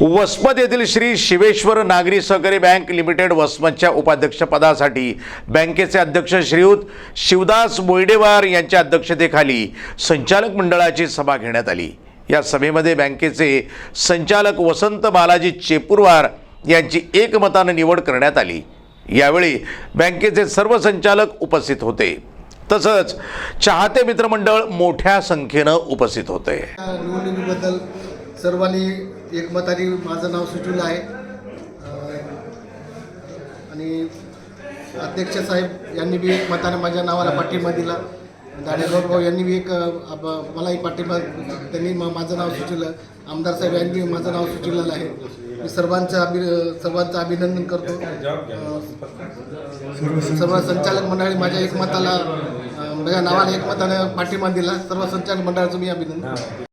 वसमत येथील श्री शिवेश्वर नागरी सहकारी बँक लिमिटेड वसमतच्या उपाध्यक्षपदासाठी बँकेचे अध्यक्ष श्रीयुत शिवदास मोइडेवार यांच्या अध्यक्षतेखाली संचालक मंडळाची सभा घेण्यात आली। या सभेमध्ये बँकेचे संचालक वसंत बालाजी चेपूरवार यांची एकमताने निवड करण्यात आली। यावेळी बँकेचे सर्व संचालक उपस्थित होते, तसंच चाहते मित्रमंडळ मोठ्या संख्येने उपस्थित होते। निवडणुकीबद्दल सर्वांनी एकमताने माझं नाव सुचवलं आहे आणि अध्यक्ष साहेब यांनी बी एकमताने माझ्या नावाला पाठिंबा दिला। दाणेकर भाऊ यांनी बी मलाही पाठिंबा त्यांनी माझं नाव सुचवलं। आमदार साहेब यांनी माझं नाव सुचवलेलं आहे। मी सर्वांचं अभिनंदन करतो। सर्व संचालक मंडळी माझ्या एकमताला माझ्या नावाला एकमताने पाठिंबा दिला। सर्व संचालक मंडळाचं मी अभिनंदन करतो।